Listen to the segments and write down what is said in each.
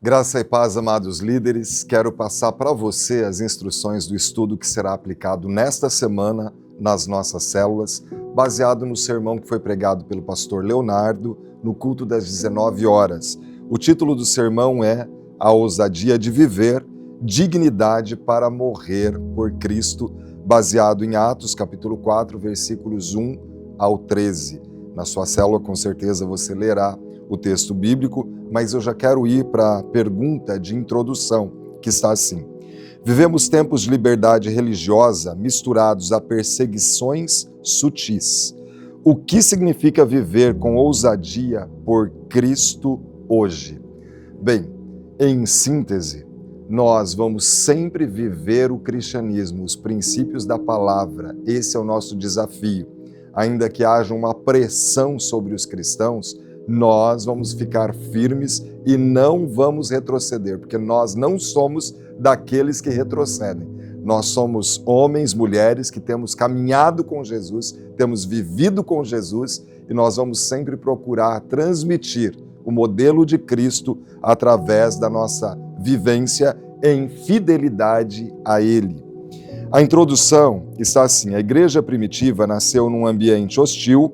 Graça e paz, amados líderes. Quero passar para você as instruções do estudo que será aplicado nesta semana nas nossas células, baseado no sermão que foi pregado pelo pastor Leonardo no culto das 19 horas. O título do sermão é A Ousadia de Viver, Dignidade para Morrer por Cristo, baseado em Atos capítulo 4, versículos 1 ao 13. Na sua célula, com certeza, você lerá o texto bíblico, mas eu já quero ir para a pergunta de introdução, que está assim. Vivemos tempos de liberdade religiosa misturados a perseguições sutis. O que significa viver com ousadia por Cristo hoje? Bem, em síntese, nós vamos sempre viver o cristianismo, os princípios da palavra. Esse é o nosso desafio. Ainda que haja uma pressão sobre os cristãos, nós vamos ficar firmes e não vamos retroceder, porque nós não somos daqueles que retrocedem. Nós somos homens, mulheres que temos caminhado com Jesus, temos vivido com Jesus e nós vamos sempre procurar transmitir o modelo de Cristo através da nossa vivência em fidelidade a Ele. A introdução está assim: a igreja primitiva nasceu num ambiente hostil,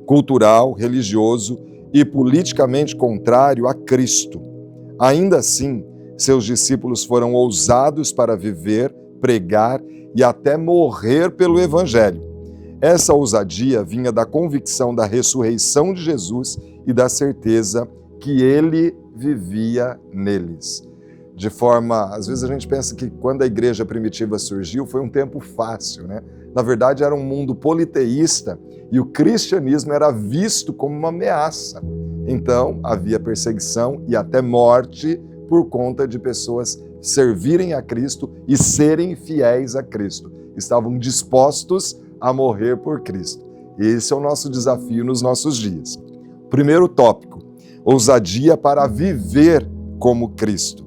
cultural, religioso e politicamente contrário a Cristo. Ainda assim, seus discípulos foram ousados para viver, pregar e até morrer pelo Evangelho. Essa ousadia vinha da convicção da ressurreição de Jesus e da certeza que ele vivia neles. De forma, às vezes a gente pensa que quando a igreja primitiva surgiu foi um tempo fácil, né? Na verdade era um mundo politeísta e o cristianismo era visto como uma ameaça. Então havia perseguição e até morte por conta de pessoas servirem a Cristo e serem fiéis a Cristo. Estavam dispostos a morrer por Cristo. Esse é o nosso desafio nos nossos dias. Primeiro tópico: ousadia para viver como Cristo.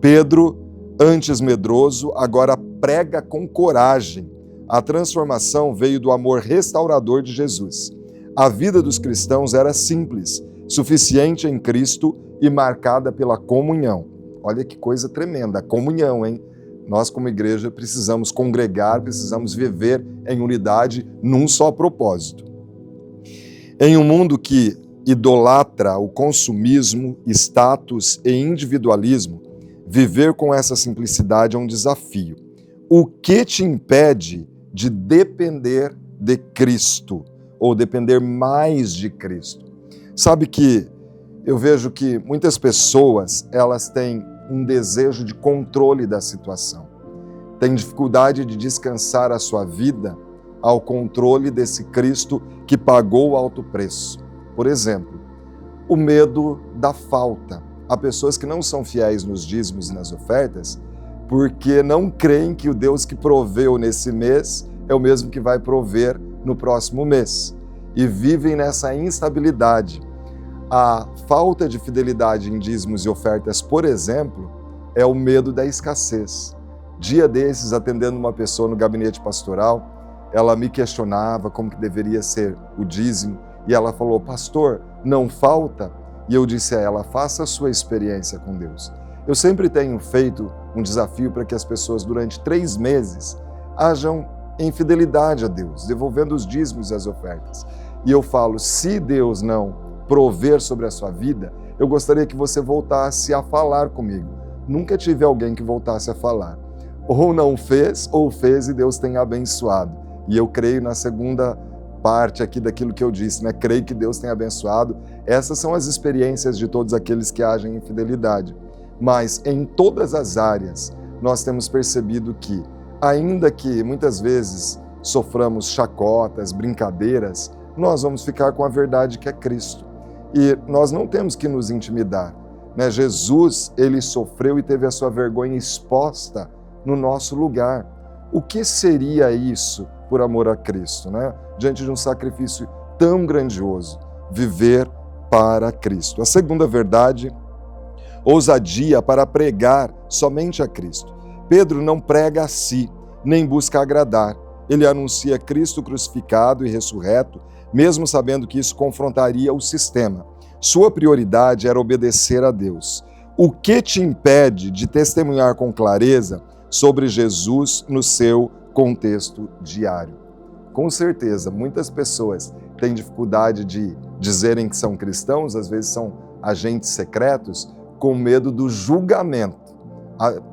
Pedro, antes medroso, agora prega com coragem. A transformação veio do amor restaurador de Jesus. A vida dos cristãos era simples, suficiente em Cristo e marcada pela comunhão. Olha que coisa tremenda, a comunhão, hein? Nós, como igreja, precisamos congregar, precisamos viver em unidade num só propósito. Em um mundo que idolatra o consumismo, status e individualismo, viver com essa simplicidade é um desafio. O que te impede de depender de Cristo, ou depender mais de Cristo? Sabe que eu vejo que muitas pessoas, elas têm um desejo de controle da situação. Têm dificuldade de descansar a sua vida ao controle desse Cristo que pagou o alto preço. Por exemplo, o medo da falta. Há pessoas que não são fiéis nos dízimos e nas ofertas porque não creem que o Deus que proveu nesse mês é o mesmo que vai prover no próximo mês. E vivem nessa instabilidade. A falta de fidelidade em dízimos e ofertas, por exemplo, é o medo da escassez. Dia desses, atendendo uma pessoa no gabinete pastoral, ela me questionava como que deveria ser o dízimo e ela falou: pastor, não falta? E eu disse a ela: faça a sua experiência com Deus. Eu sempre tenho feito um desafio para que as pessoas, durante 3 meses, hajam em fidelidade a Deus, devolvendo os dízimos e as ofertas. E eu falo: se Deus não prover sobre a sua vida, eu gostaria que você voltasse a falar comigo. Nunca tive alguém que voltasse a falar. Ou não fez, ou fez e Deus tem abençoado. E eu creio na segunda parte aqui daquilo que eu disse, né? Creio que Deus tem abençoado. Essas são as experiências de todos aqueles que agem em fidelidade. Mas em todas as áreas, nós temos percebido que, ainda que muitas vezes soframos chacotas, brincadeiras, nós vamos ficar com a verdade que é Cristo. E nós não temos que nos intimidar, né? Jesus, ele sofreu e teve a sua vergonha exposta no nosso lugar. O que seria isso por amor a Cristo, né? Diante de um sacrifício tão grandioso, viver para Cristo. A segunda verdade: ousadia para pregar somente a Cristo. Pedro não prega a si, nem busca agradar. Ele anuncia Cristo crucificado e ressurreto, mesmo sabendo que isso confrontaria o sistema. Sua prioridade era obedecer a Deus. O que te impede de testemunhar com clareza sobre Jesus no seu contexto diário? Com certeza, muitas pessoas têm dificuldade de dizerem que são cristãos, às vezes são agentes secretos, com medo do julgamento.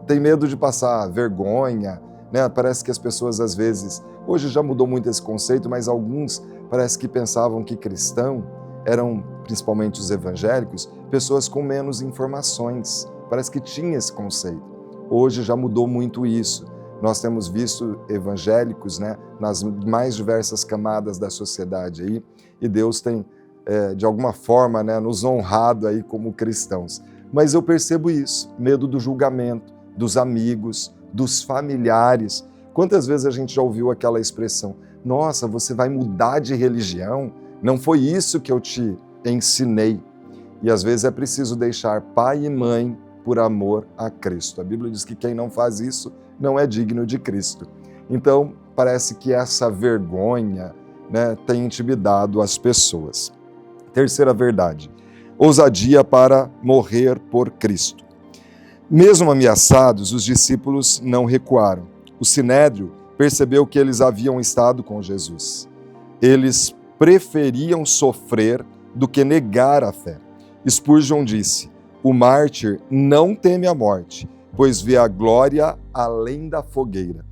Tem medo de passar vergonha, né? Parece que as pessoas às vezes, hoje já mudou muito esse conceito, mas alguns parece que pensavam que cristão eram, principalmente os evangélicos, pessoas com menos informações. Parece que tinha esse conceito. Hoje já mudou muito isso. Nós temos visto evangélicos, né, nas mais diversas camadas da sociedade aí, e Deus tem, de alguma forma, né, nos honrado aí como cristãos. Mas eu percebo isso, medo do julgamento, dos amigos, dos familiares. Quantas vezes a gente já ouviu aquela expressão, nossa, você vai mudar de religião? Não foi isso que eu te ensinei. E às vezes é preciso deixar pai e mãe por amor a Cristo. A Bíblia diz que quem não faz isso não é digno de Cristo. Então, parece que essa vergonha, né, tem intimidado as pessoas. Terceira verdade, ousadia para morrer por Cristo. Mesmo ameaçados, os discípulos não recuaram. O Sinédrio percebeu que eles haviam estado com Jesus. Eles preferiam sofrer do que negar a fé. Spurgeon disse, o mártir não teme a morte, pois vê a glória além da fogueira.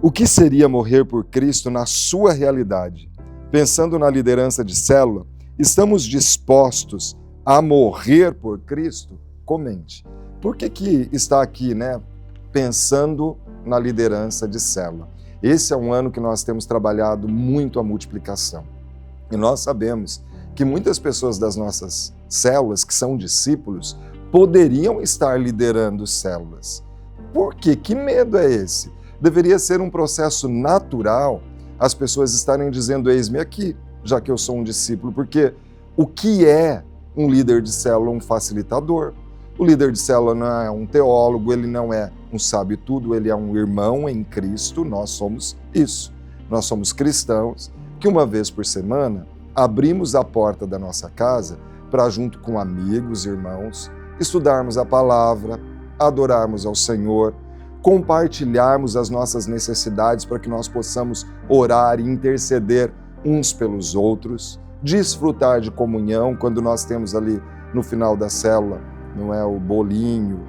O que seria morrer por Cristo na sua realidade? Pensando na liderança de célula, estamos dispostos a morrer por Cristo? Comente. Por que está aqui, né, pensando na liderança de célula? Esse é um ano que nós temos trabalhado muito a multiplicação. E nós sabemos que muitas pessoas das nossas células, que são discípulos, poderiam estar liderando células. Por quê? Que medo é esse? Deveria ser um processo natural as pessoas estarem dizendo, eis-me aqui, já que eu sou um discípulo, porque o que é um líder de célula? Um facilitador. O líder de célula não é um teólogo, ele não é um sabe-tudo, ele é um irmão em Cristo, nós somos isso. Nós somos cristãos que uma vez por semana abrimos a porta da nossa casa para, junto com amigos, irmãos, estudarmos a palavra, adorarmos ao Senhor, compartilharmos as nossas necessidades para que nós possamos orar e interceder uns pelos outros, desfrutar de comunhão quando nós temos ali no final da célula, não é, o bolinho,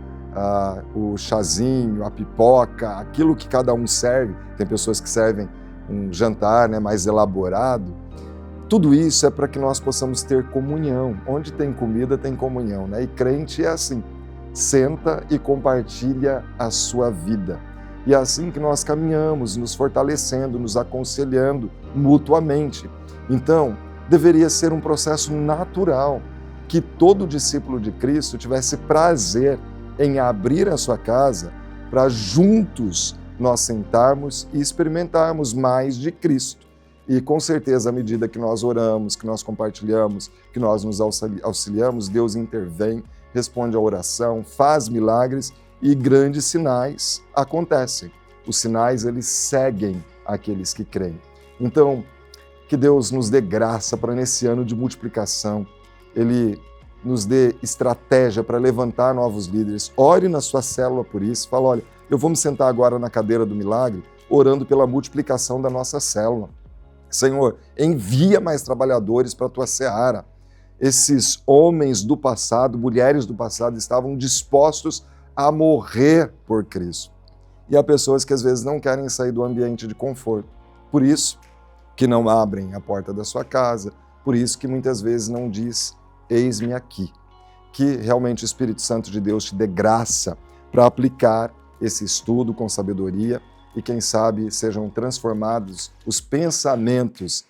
o chazinho, a pipoca, aquilo que cada um serve. Tem pessoas que servem um jantar, né, mais elaborado. Tudo isso é para que nós possamos ter comunhão. Onde tem comida, tem comunhão, né? E crente é assim, senta e compartilha a sua vida. E é assim que nós caminhamos, nos fortalecendo, nos aconselhando mutuamente. Então, deveria ser um processo natural, que todo discípulo de Cristo tivesse prazer em abrir a sua casa para juntos nós sentarmos e experimentarmos mais de Cristo. E com certeza, à medida que nós oramos, que nós compartilhamos, que nós nos auxiliamos, Deus intervém, responde à oração, faz milagres e grandes sinais acontecem. Os sinais, eles seguem aqueles que creem. Então, que Deus nos dê graça para nesse ano de multiplicação, Ele nos dê estratégia para levantar novos líderes. Ore na sua célula por isso. Fala, olha, eu vou me sentar agora na cadeira do milagre, orando pela multiplicação da nossa célula. Senhor, envia mais trabalhadores para a tua seara. Esses homens do passado, mulheres do passado, estavam dispostos a morrer por Cristo. E há pessoas que às vezes não querem sair do ambiente de conforto. Por isso que não abrem a porta da sua casa, por isso que muitas vezes não diz, eis-me aqui. Que realmente o Espírito Santo de Deus te dê graça para aplicar esse estudo com sabedoria e quem sabe sejam transformados os pensamentos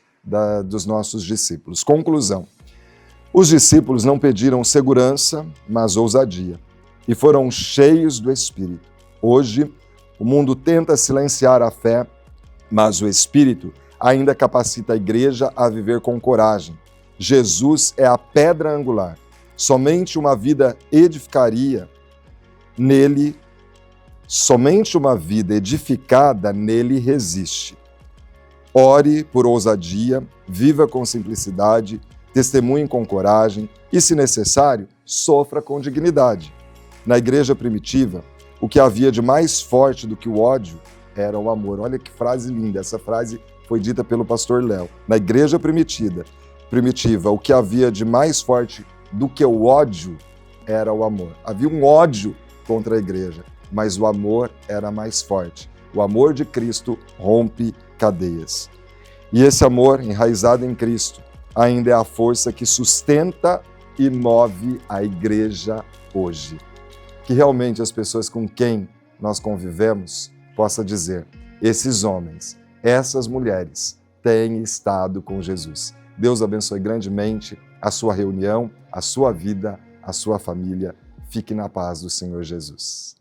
dos nossos discípulos. Conclusão. Os discípulos não pediram segurança, mas ousadia, e foram cheios do Espírito. Hoje, o mundo tenta silenciar a fé, mas o Espírito ainda capacita a igreja a viver com coragem. Jesus é a pedra angular. Somente uma vida edificada nele resiste. Ore por ousadia, viva com simplicidade, testemunhe com coragem e, se necessário, sofra com dignidade. Na igreja primitiva, o que havia de mais forte do que o ódio era o amor. Olha que frase linda, essa frase foi dita pelo pastor Léo. Na igreja primitiva, o que havia de mais forte do que o ódio era o amor. Havia um ódio contra a igreja, mas o amor era mais forte. O amor de Cristo rompe cadeias. E esse amor, enraizado em Cristo, ainda é a força que sustenta e move a igreja hoje. Que realmente as pessoas com quem nós convivemos possam dizer: esses homens, essas mulheres têm estado com Jesus. Deus abençoe grandemente a sua reunião, a sua vida, a sua família. Fique na paz do Senhor Jesus.